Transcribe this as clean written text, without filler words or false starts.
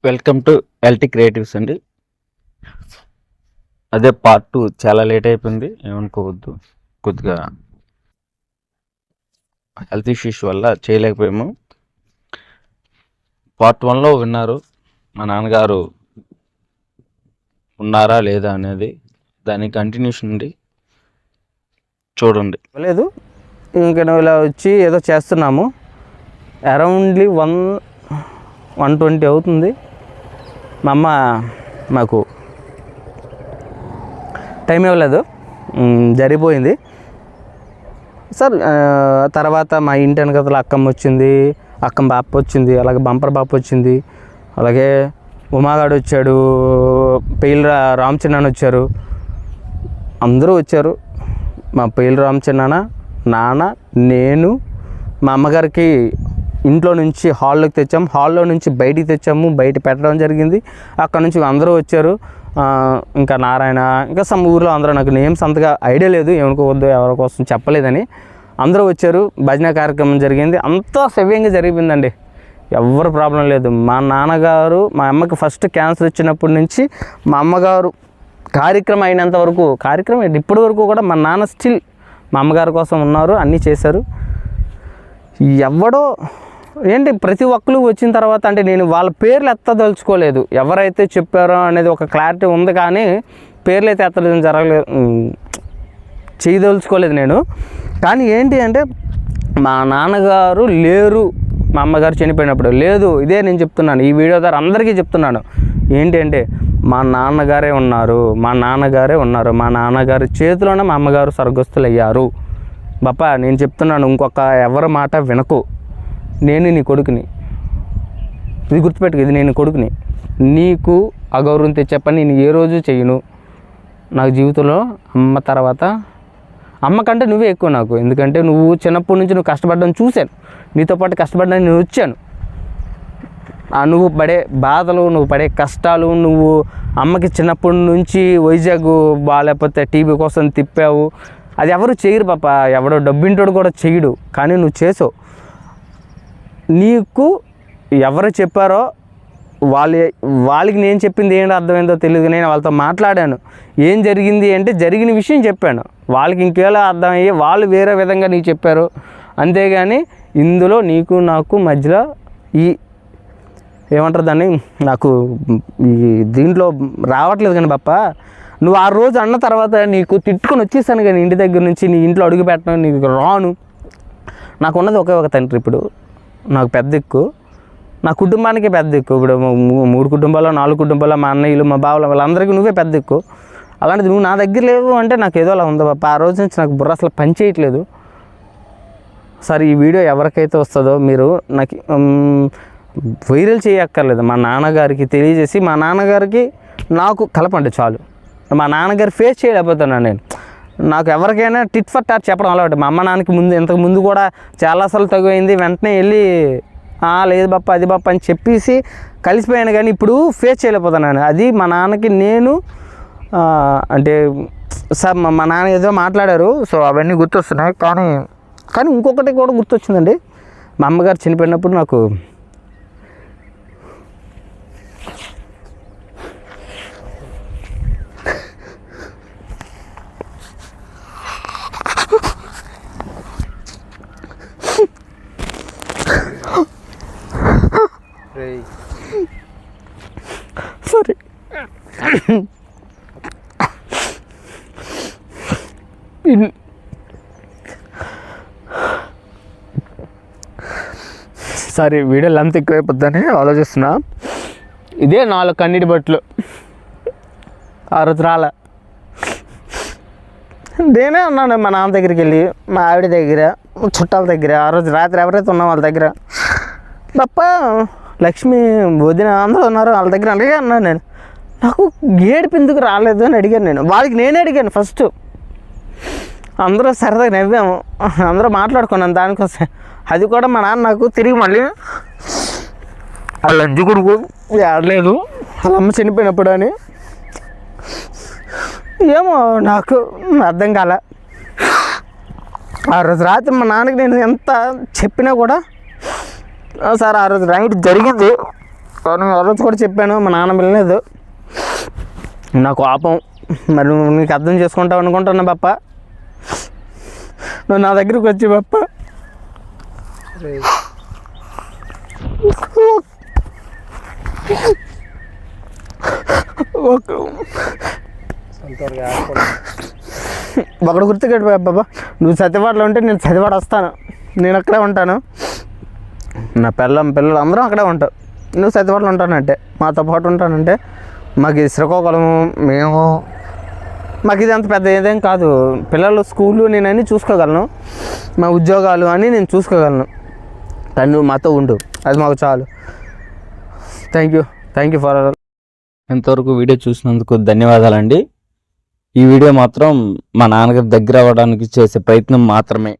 Welcome to LT creatives అండి. అదే part 2 చాలా లేట్ అయిపోయింది, ఏమనుకోవద్దు. కొద్దిగా హెల్త్ ఇష్యూస్ వల్ల చేయలేకపోయాము. పార్ట్ 1లో విన్నారు, మా నాన్నగారు ఉన్నారా లేదా అనేది. దాని కంటిన్యూషన్ అండి, చూడండి. లేదు ఇంకా నువ్వు ఇలా వచ్చి ఏదో చేస్తున్నాము. అరౌండ్లీ 120 అవుతుంది. మా అమ్మ మాకు టైం ఇవ్వలేదు, జరిగిపోయింది సార్. తర్వాత మా ఇంటి వెనకతల అక్కమ్మ వచ్చింది, అక్కమ్మ బాప వచ్చింది, అలాగే బంపర్ బాప వచ్చింది, అలాగే ఉమాగాడు వచ్చాడు, పెయిల్ రామచిన్నాన్న వచ్చారు, అందరూ వచ్చారు. మా పెయిల్ రామచిన్నాన్న, నాన్న, నేను, మా అమ్మగారికి ఇంట్లో నుంచి హాల్లోకి తెచ్చాము, హాల్లో నుంచి బయటికి తెచ్చాము, బయట పెట్టడం జరిగింది. అక్కడ నుంచి అందరూ వచ్చారు. ఇంకా నారాయణ, ఇంకా సమ్ ఊర్లో అందరూ, నాకు నేమ్స్ అంతగా ఐడియా లేదు, ఏమనుకోవద్దు, ఎవరి కోసం చెప్పలేదని. అందరూ వచ్చారు, భజన కార్యక్రమం జరిగింది, అంతా సవ్యంగా జరిగిపోయిందండి, ఎవరు ప్రాబ్లం లేదు. మా నాన్నగారు, మా అమ్మకి ఫస్ట్ క్యాన్సర్ వచ్చినప్పటి నుంచి మా అమ్మగారు కార్యక్రమం అయినంత వరకు, కార్యక్రమం ఇప్పటి వరకు కూడా మా నాన్న స్టిల్ మా అమ్మగారి కోసం ఉన్నారు, అన్నీ చేశారు. ఎవడో ఏంటి ప్రతి ఒక్కరు వచ్చిన తర్వాత అంటే నేను వాళ్ళ పేర్లు ఎత్తదలుచుకోలేదు, ఎవరైతే చెప్పారో అనేది ఒక క్లారిటీ ఉంది, కానీ పేర్లు అయితే ఎత్తడం జరగలేదు, చేయదలుచుకోలేదు నేను. కానీ ఏంటి అంటే మా నాన్నగారు లేరు, మా అమ్మగారు చనిపోయినప్పుడు లేదు. ఇదే నేను చెప్తున్నాను, ఈ వీడియో ద్వారా అందరికీ చెప్తున్నాను. ఏంటి అంటే మా నాన్నగారే ఉన్నారు, మా నాన్నగారే ఉన్నారు, మా నాన్నగారి చేతిలోనే మా అమ్మగారు స్వర్గస్థులు అయ్యారు. బాపా నేను చెప్తున్నాను, ఇంకొక ఎవరి మాట వినకు. నేను నీ కొడుకుని, ఇది గుర్తుపెట్టుకు, ఇది నేను కొడుకుని. నీకు అగౌరవం తెచ్చే పని నేను ఏ రోజు చేయను. నాకు జీవితంలో అమ్మ తర్వాత, అమ్మ కంటే నువ్వే ఎక్కువ నాకు, ఎందుకంటే నువ్వు చిన్నప్పటి నుంచి నువ్వు కష్టపడ్డం చూశాను, నీతో పాటు కష్టపడ్డానికి నేను వచ్చాను. నువ్వు పడే బాధలు, నువ్వు పడే కష్టాలు, నువ్వు అమ్మకి చిన్నప్పటి నుంచి వైజాగ్ లేకపోతే టీవీ కోసం తిప్పావు, అది ఎవరు చేయరు పాప, ఎవడో డబ్బింటోడు కూడా చేయడు, కానీ నువ్వు చేసావు. నీకు ఎవరు చెప్పారో వాళ్ళకి నేను చెప్పింది ఏంటో అర్థమైందో తెలియదు, నేను వాళ్ళతో మాట్లాడాను, ఏం జరిగింది అంటే జరిగిన విషయం చెప్పాను, వాళ్ళకి ఇంకేలా అర్థమయ్యి వాళ్ళు వేరే విధంగా నీకు చెప్పారు. అంతేగాని ఇందులో నీకు నాకు మధ్యలో ఈ ఏమంటారు దాన్ని, నాకు ఈ దీంట్లో రావట్లేదు. కానీ బాప్ప నువ్వు ఆ రోజు అన్న తర్వాత నీకు తిట్టుకొని వచ్చేసాను, కానీ ఇంటి దగ్గర నుంచి నీ ఇంట్లో అడుగు పెట్టడం నీకు రాను. నాకున్నది ఒకే ఒక తండ్రి, ఇప్పుడు నాకు పెద్ద దిక్కు, నా కుటుంబానికి పెద్ద దిక్కు. ఇప్పుడు 3 కుటుంబాలు 4 కుటుంబాలు, మా అన్నయ్యలు, మా బావలు, వాళ్ళందరికీ నువ్వే పెద్ద దిక్కు. అలాంటిది నువ్వు నా దగ్గర లేవు అంటే నాకు ఏదో అలా ఉందో బాప్ప. ఆ రోజు నుంచి నాకు బుర్ర అసలు పని చేయట్లేదు. సరే, ఈ వీడియో ఎవరికైతే వస్తుందో మీరు నాకు వైరల్ చేయక్కర్లేదు, మా నాన్నగారికి తెలియజేసి మా నాన్నగారికి నాకు కలపండి చాలు. మా నాన్నగారి ఫేస్ చేయలేకపోతున్నాను నేను. నాకు ఎవరికైనా టిట్ ఫర్ టాట్ చెప్పడం అలవాటు. మా అమ్మ నాన్నకి ఇంతకు ముందు కూడా చాలాసార్లు తగ్గింది, వెంటనే వెళ్ళి లేదు బాప్ప అది బాప్ప అని చెప్పేసి కలిసిపోయాను, కానీ ఇప్పుడు ఫేస్ చేయలేకపోతున్నాను. అది మా నాన్నకి నేను అంటే సార్ మా నాన్న ఏదో మాట్లాడారు, సో అవన్నీ గుర్తొస్తున్నాయి. కానీ ఇంకొకటి కూడా గుర్తొచ్చిందండి. మా అమ్మగారు చనిపోయినప్పుడు నాకు సారీ సారీ వీడియో లెంత్ ఎక్కువైపోద్దని ఆలోచిస్తున్నా. ఇదే 4 కన్నీటి బట్టలు ఆ రోజు రాలే. నేనే ఉన్నాను మా నాన్న దగ్గరికి వెళ్ళి, మా ఆవిడ దగ్గర, చుట్టాల దగ్గర, ఆ రోజు రాత్రి ఎవరైతే ఉన్నాం వాళ్ళ దగ్గర, తప్ప లక్ష్మి వదిన అందరూ ఉన్నారు వాళ్ళ దగ్గర అలాగే అన్నాను నేను. నాకు ఏడుపు ఎందుకు రాలేదు అని అడిగాను నేను. వాళ్ళకి నేనే అడిగాను ఫస్ట్. అందరూ సరదాగా నవ్వాము, అందరూ మాట్లాడుకున్నాను దానికోసం. అది కూడా మా నాన్న నాకు తిరిగి మళ్ళీ వాళ్ళ అంజుకుడుకు ఆడలేదు వాళ్ళ అమ్మ చనిపోయినప్పుడు అని, ఏమో నాకు అర్థం కాల. ఆ రోజు రాత్రి మా నాన్నకి నేను ఎంత చెప్పినా కూడా సార్ ఆ రోజు నైట్ జరిగింది కానీ ఆ రోజు కూడా చెప్పాను, మా నాన్న వినలేదు. నా కోపం మరి నువ్వు నీకు అర్థం చేసుకుంటావు అనుకుంటున్నా పప్ప. నువ్వు నా దగ్గరికి వచ్చి పప్ప ఒకడు గుర్తుకెట్టు బాబా, నువ్వు సత్యవాడలో ఉంటే నేను సత్యవాడ వస్తాను, నేను అక్కడే ఉంటాను, నా పిల్లలు అందరం అక్కడే ఉంటాం, నువ్వు సత్యవాడలో ఉంటానంటే మాతో పాటు ఉంటానంటే మాకు ఇది శ్రీకాకుళం, మాకు ఇది అంత పెద్ద ఏదేం కాదు. పిల్లలు స్కూలు నేను అన్నీ చూసుకోగలను, మా ఉద్యోగాలు అన్నీ నేను చూసుకోగలను, కానీ నువ్వు మాతో ఉండు, అది మాకు చాలు. థ్యాంక్ యూ ఫర్ ఇంతవరకు వీడియో చూసినందుకు ధన్యవాదాలండి. ఈ వీడియో మాత్రం మా నాన్నగారి దగ్గర అవ్వడానికి చేసే ప్రయత్నం మాత్రమే.